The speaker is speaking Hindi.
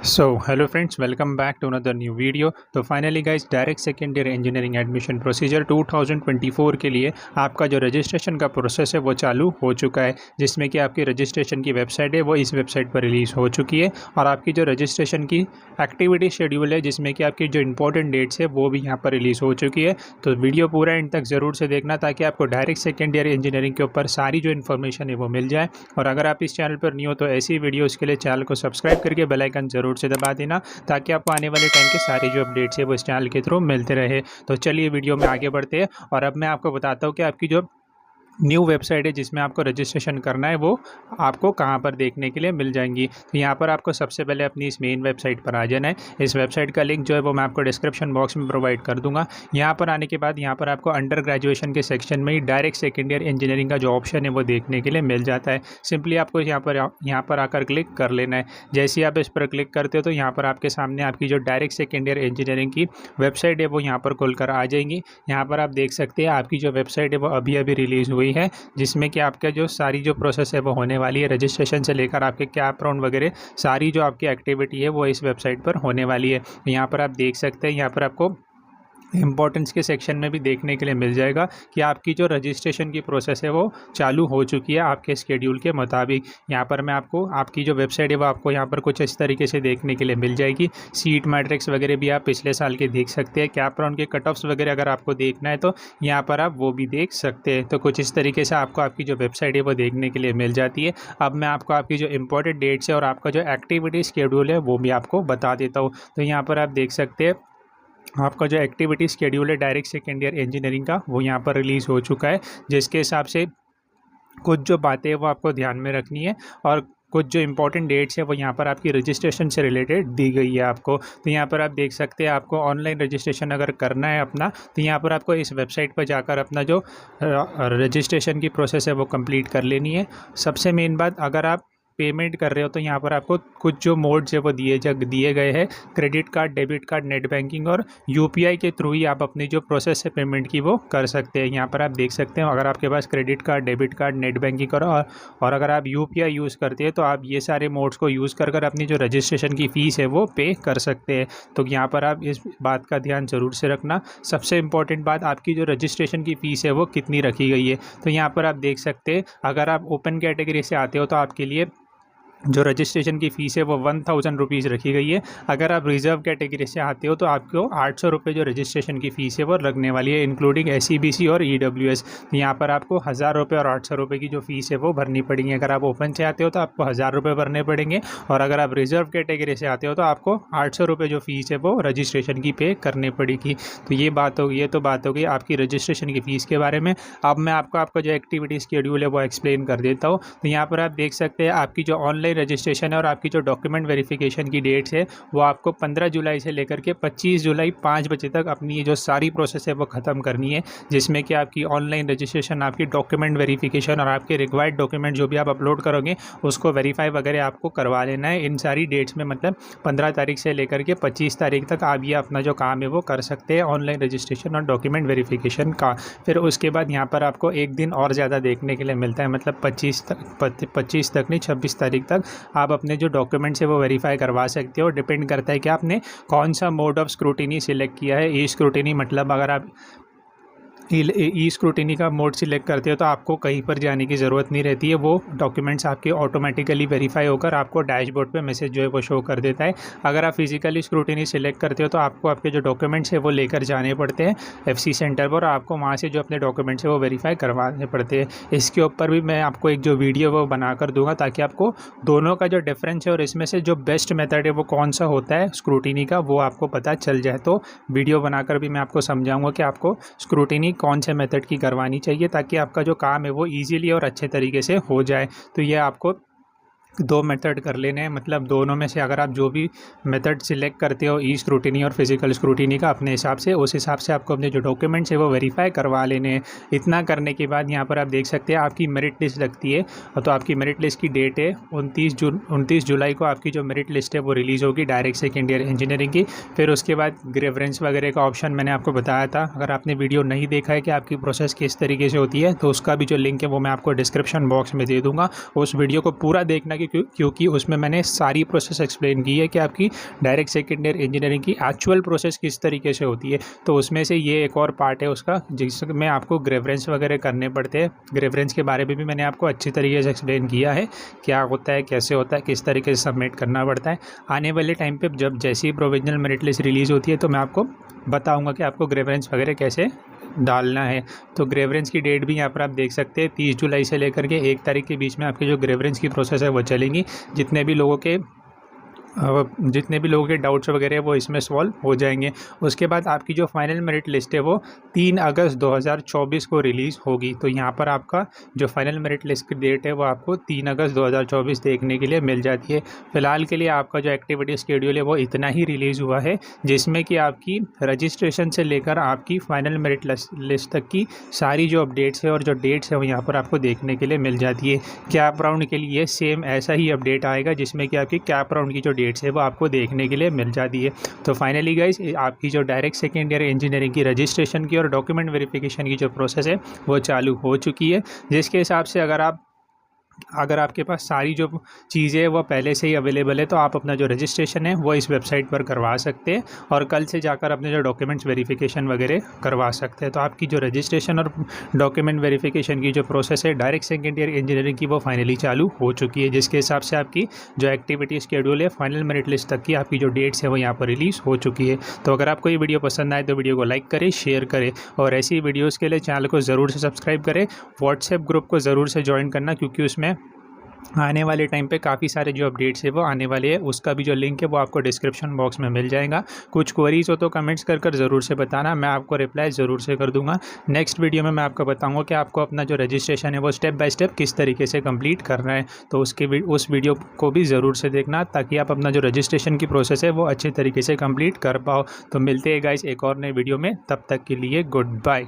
So hello friends, welcome back to another new video. तो finally guys, direct second year engineering admission procedure 2024 के लिए आपका जो रजिस्ट्रेशन का प्रोसेस है वो चालू हो चुका है, जिसमें कि आपकी रजिस्ट्रेशन की वेबसाइट है वो इस वेबसाइट पर रिलीज़ हो चुकी है। और आपकी जो रजिस्ट्रेशन की एक्टिविटी शेड्यूल है, जिसमें कि आपकी जो इंपॉर्टेंट डेट्स है वो भी यहाँ पर रिलीज़ हो चुकी है। तो वीडियो पूरा एंड तक ज़रूर से देखना, ताकि आपको डायरेक्ट सेकेंड ईयर इंजीनियरिंग के ऊपर सारी जो इन्फॉर्मेशन है वो मिल जाए। और अगर आप इस चैनल पर न्यू हो तो ऐसी वीडियोज़ के लिए चैनल को सब्सक्राइब करके बेल आइकन ज़रूर से दबा देना, ताकि आपको आने वाले टाइम के सारे जो अपडेट्स है वो इस चैनल के थ्रू मिलते रहे। तो चलिए वीडियो में आगे बढ़ते हैं और अब मैं आपको बताता हूँ कि आपकी जो न्यू वेबसाइट है जिसमें आपको रजिस्ट्रेशन करना है वो आपको कहाँ पर देखने के लिए मिल जाएंगी। तो यहाँ पर आपको सबसे पहले अपनी इस मेन वेबसाइट पर आ जाना है। इस वेबसाइट का लिंक जो है वो मैं आपको डिस्क्रिप्शन बॉक्स में प्रोवाइड कर दूंगा। यहाँ पर आने के बाद यहाँ पर आपको अंडर ग्रेजुएशन के सेक्शन में ही डायरेक्ट सेकेंड ईयर इंजीनियरिंग का जो ऑप्शन है वो देखने के लिए मिल जाता है। सिंपली आपको यहाँ पर आकर क्लिक कर लेना है। जैसे ही आप इस पर क्लिक करते हो तो यहाँ पर आपके सामने आपकी जो डायरेक्ट सेकेंड ईयर इंजीनियरिंग की वेबसाइट है वो यहाँ पर खुलकर आ जाएंगी। यहाँ पर आप देख सकते हैं आपकी जो वेबसाइट है वो अभी अभी रिलीज़ हुई है, जिसमें कि आपका जो सारी जो प्रोसेस है वो होने वाली है। रजिस्ट्रेशन से लेकर आपके कैप राउंड वगैरह सारी जो आपकी एक्टिविटी है वो इस वेबसाइट पर होने वाली है। यहाँ पर आप देख सकते हैं, यहाँ पर आपको इम्पोर्टेंस के सेक्शन में भी देखने के लिए मिल जाएगा कि आपकी जो रजिस्ट्रेशन की प्रोसेस है वो चालू हो चुकी है आपके शेड्यूल के मुताबिक। यहाँ पर मैं आपको आपकी जो वेबसाइट है वो आपको यहाँ पर कुछ इस तरीके से देखने के लिए मिल जाएगी। सीट मैट्रिक्स वगैरह भी आप पिछले साल के देख सकते हैं। कैप राउंड के कट ऑफ्स वगैरह अगर आपको देखना है तो यहाँ पर आप वो भी देख सकते हैं। तो कुछ इस तरीके से आपको आपकी जो वेबसाइट है वो देखने के लिए मिल जाती है। अब मैं आपको आपकी जो इंपॉर्टेंट डेट्स है और आपका जो एक्टिविटी शेड्यूल है वो भी आपको बता देता हूँ। तो यहाँ पर आप देख सकते हैं आपका जो एक्टिविटी शेड्यूल है डायरेक्ट सेकेंड ईयर इंजीनियरिंग का वो यहाँ पर रिलीज़ हो चुका है, जिसके हिसाब से कुछ जो बातें हैं वो आपको ध्यान में रखनी है और कुछ जो इंपॉर्टेंट डेट्स है वो यहाँ पर आपकी रजिस्ट्रेशन से रिलेटेड दी गई है आपको। तो यहाँ पर आप देख सकते हैं आपको ऑनलाइन रजिस्ट्रेशन अगर करना है अपना, तो यहाँ पर आपको इस वेबसाइट पर जाकर अपना जो रजिस्ट्रेशन की प्रोसेस है वो कंप्लीट कर लेनी है। सबसे मेन बात, अगर आप पेमेंट कर रहे हो तो यहाँ पर आपको कुछ जो मोड्स है वो दिए गए हैं। Credit card, debit card, net banking और यूपीआई के थ्रू ही आप अपनी जो प्रोसेस है पेमेंट की वो कर सकते हैं। यहाँ पर आप देख सकते हैं अगर आपके पास credit card, debit card, net banking और अगर आप यूपीआई यूज़ करते हैं तो आप ये सारे मोड्स को यूज़ कर अपनी जो रजिस्ट्रेशन की फ़ीस है वो पे कर सकते हैं। तो यहाँ पर आप इस बात का ध्यान ज़रूर से रखना। सबसे इम्पॉर्टेंट बात, आपकी जो रजिस्ट्रेशन की फ़ीस है वो कितनी रखी गई है। तो यहाँ पर आप देख सकते हैं अगर आप ओपन कैटेगरी से आते हो तो आपके लिए जो रजिस्ट्रेशन की फ़ीस है वो 1000 रुपीज़ रखी गई है। अगर आप रिज़र्व कैटेगरी से आते हो तो आपको 800 रुपये जो रजिस्ट्रेशन की फ़ीस है वो लगने वाली है, इंक्लूडिंग एसईबीसी और ईडब्ल्यूएस। तो यहाँ पर आपको 1000 रुपये और 800 रुपये की जो फ़ीस है वो भरनी पड़ेगी। अगर आप ओपन से आते हो तो आपको 1000 रुपये भरने पड़ेंगे, और अगर आप रिज़र्व कैटेगरी से आते हो तो आपको 800 रुपये जो फ़ीस है वो रजिस्ट्रेशन की पे करनी पड़ेगी। तो ये बात होगी, ये तो बात हो गई आपकी रजिस्ट्रेशन की फ़ीस के बारे में। अब मैं आपको आपका जो एक्टिविटी शेड्यूल है वो एक्सप्लेन कर देता हूँ। तो यहाँ पर आप देख सकते हैं आपकी जो ऑनलाइन रजिस्ट्रेशन है और आपकी जो डॉक्यूमेंट वेरिफिकेशन की डेट्स है वो आपको 15 जुलाई से लेकर के 25 जुलाई 5 बजे तक अपनी ये जो सारी प्रोसेस है वो ख़त्म करनी है, जिसमें कि आपकी ऑनलाइन रजिस्ट्रेशन, आपकी डॉक्यूमेंट वेरिफिकेशन और आपके रिक्वायर्ड डॉक्यूमेंट जो भी आप अपलोड करोगे उसको वेरीफाई वगैरह आपको करवा लेना है इन सारी डेट्स में। मतलब 15 तारीख से लेकर के 25 तारीख तक आप ये अपना जो काम है वो कर सकते हैं ऑनलाइन रजिस्ट्रेशन और डॉक्यूमेंट वेरिफिकेशन का। फिर उसके बाद यहाँ पर आपको एक दिन और ज़्यादा देखने के लिए मिलता है, मतलब 25 तक नहीं, 26 तारीख तक आप अपने जो डॉक्यूमेंट्स है वो वेरीफाई करवा सकते हो। डिपेंड करता है कि आपने कौन सा मोड ऑफ स्क्रूटिनी सिलेक्ट किया है। ई स्क्रूटिनी मतलब अगर आप ई स्क्रूटिनी का मोड सिलेक्ट करते हो तो आपको कहीं पर जाने की ज़रूरत नहीं रहती है। वो डॉक्यूमेंट्स आपके ऑटोमेटिकली वेरीफाई होकर आपको डैशबोर्ड पे मैसेज जो है वो शो कर देता है। अगर आप फिजिकली स्क्रूटिनी सिलेक्ट करते हो तो आपको आपके जो डॉक्यूमेंट्स है वो लेकर जाने पड़ते हैं एफसी सेंटर पर, और आपको वहाँ से जो अपने डॉक्यूमेंट्स है वो वेरीफाई करवाने पड़ते हैं। इसके ऊपर भी मैं आपको एक जो वीडियो वो बना कर दूँगा, ताकि आपको दोनों का जो डिफरेंस है और इसमें से जो बेस्ट मेथड है वो कौन सा होता है स्क्रूटिनी का वो आपको पता चल जाए। तो वीडियो बनाकर भी मैं आपको समझाऊँगा कि आपको स्क्रूटिनी कौन से मेथड की करवानी चाहिए, ताकि आपका जो काम है वो इजीली और अच्छे तरीके से हो जाए। तो ये आपको 2 मेथड कर लेने हैं, मतलब दोनों में से अगर आप जो भी मेथड सिलेक्ट करते हो, ई स्क्रूटिनी और फिजिकल स्क्रूटिनी का, अपने हिसाब से उस हिसाब से आपको अपने जो डॉक्यूमेंट्स है वो वेरीफाई करवा लेने हैं। इतना करने के बाद यहाँ पर आप देख सकते हैं आपकी मेरिट लिस्ट लगती है। तो आपकी मेरिट लिस्ट की डेट है 29 जुलाई को आपकी जो मेरिट लिस्ट है वो रिलीज़ होगी डायरेक्ट सेकेंड ईयर इंजीनियरिंग की। फिर उसके बाद ग्रेवरेंस वगैरह का ऑप्शन मैंने आपको बताया था। अगर आपने वीडियो नहीं देखा है कि आपकी प्रोसेस किस तरीके से होती है तो उसका भी जो लिंक है वो मैं आपको डिस्क्रिप्शन बॉक्स में दे दूँगा। उस वीडियो को पूरा देखना क्योंकि उसमें मैंने सारी प्रोसेस एक्सप्लेन की है कि आपकी डायरेक्ट सेकेंड ईयर इंजीनियरिंग की एक्चुअल प्रोसेस किस तरीके से होती है। तो उसमें से ये एक और पार्ट है उसका, जिसमें आपको ग्रेवरेंस वगैरह करने पड़ते हैं। ग्रेवरेंस के बारे में भी मैंने आपको अच्छी तरीके से एक्सप्लेन किया है, क्या होता है, कैसे होता है, किस तरीके से सबमिट करना पड़ता है। आने वाले टाइम पे जब जैसी प्रोविजनल मेरिट लिस्ट रिलीज़ होती है तो मैं आपको बताऊंगा कि आपको ग्रेवरेंस वगैरह कैसे डालना है। तो ग्रेवरेंस की डेट भी यहाँ पर आप देख सकते हैं, 30 जुलाई से लेकर के 1 तारीख के बीच में आपकी जो ग्रेवरेंस की प्रोसेस है वो चलेंगी। जितने भी लोगों के डाउट्स वगैरह वो इसमें सॉल्व हो जाएंगे। उसके बाद आपकी जो फाइनल मेरिट लिस्ट है वो 3 अगस्त 2024 को रिलीज़ होगी। तो यहाँ पर आपका जो फाइनल मेरिट लिस्ट की डेट है वो आपको 3 अगस्त 2024 देखने के लिए मिल जाती है। फ़िलहाल के लिए आपका जो एक्टिविटी शेड्यूल है वो इतना ही रिलीज़ हुआ है, जिसमें कि आपकी रजिस्ट्रेशन से लेकर आपकी फाइनल मेरिट लिस्ट तक की सारी जो अपडेट्स है और जो डेट्स है वो यहाँ पर आपको देखने के लिए मिल जाती है। कैप राउंड के लिए सेम ऐसा ही अपडेट आएगा, जिसमें कि आपकी कैप राउंड की जो डेट्स है वो आपको देखने के लिए मिल जाती है। तो फाइनली गाइस, आपकी जो डायरेक्ट सेकेंड ईयर इंजीनियरिंग की रजिस्ट्रेशन की और डॉक्यूमेंट वेरिफिकेशन की जो प्रोसेस है वो चालू हो चुकी है, जिसके हिसाब से अगर आपके पास सारी जो चीज़ें हैं वो पहले से ही अवेलेबल है तो आप अपना जो रजिस्ट्रेशन है वो इस वेबसाइट पर करवा सकते हैं और कल से जाकर अपने जो डॉक्यूमेंट्स वेरिफिकेशन वगैरह करवा सकते हैं। तो आपकी जो रजिस्ट्रेशन और डॉक्यूमेंट वेरिफिकेशन की जो प्रोसेस है डायरेक्ट सेकेंड ईयर इंजीनियरिंग की वो फाइनली चालू हो चुकी है, जिसके हिसाब से आपकी जो एक्टिविटी शेड्यूल है फाइनल मेरिट लिस्ट तक की आपकी जो डेट्स है वो यहाँ पर रिलीज़ हो चुकी है। तो अगर आपको ये वीडियो पसंद आए तो वीडियो को लाइक करें, शेयर करें और ऐसी वीडियोज़ के लिए चैनल को ज़रूर से सब्सक्राइब करें। व्हाट्सएप ग्रुप को ज़रूर से ज्वाइन करना, क्योंकि उसमें आने वाले टाइम पे काफ़ी सारे जो अपडेट्स है वो आने वाले हैं। उसका भी जो लिंक है वो आपको डिस्क्रिप्शन बॉक्स में मिल जाएगा। कुछ क्वेरीज हो तो कमेंट्स कर ज़रूर से बताना, मैं आपको रिप्लाई ज़रूर से कर दूंगा। नेक्स्ट वीडियो में मैं आपको बताऊंगा कि आपको अपना जो रजिस्ट्रेशन है वो स्टेप बाय स्टेप किस तरीके से कंप्लीट करना है। तो उस वीडियो को भी ज़रूर से देखना, ताकि आप अपना जो रजिस्ट्रेशन की प्रोसेस है वो अच्छे तरीके से कंप्लीट कर पाओ। तो मिलते हैं गाइस एक और नए वीडियो में, तब तक के लिए गुड बाय।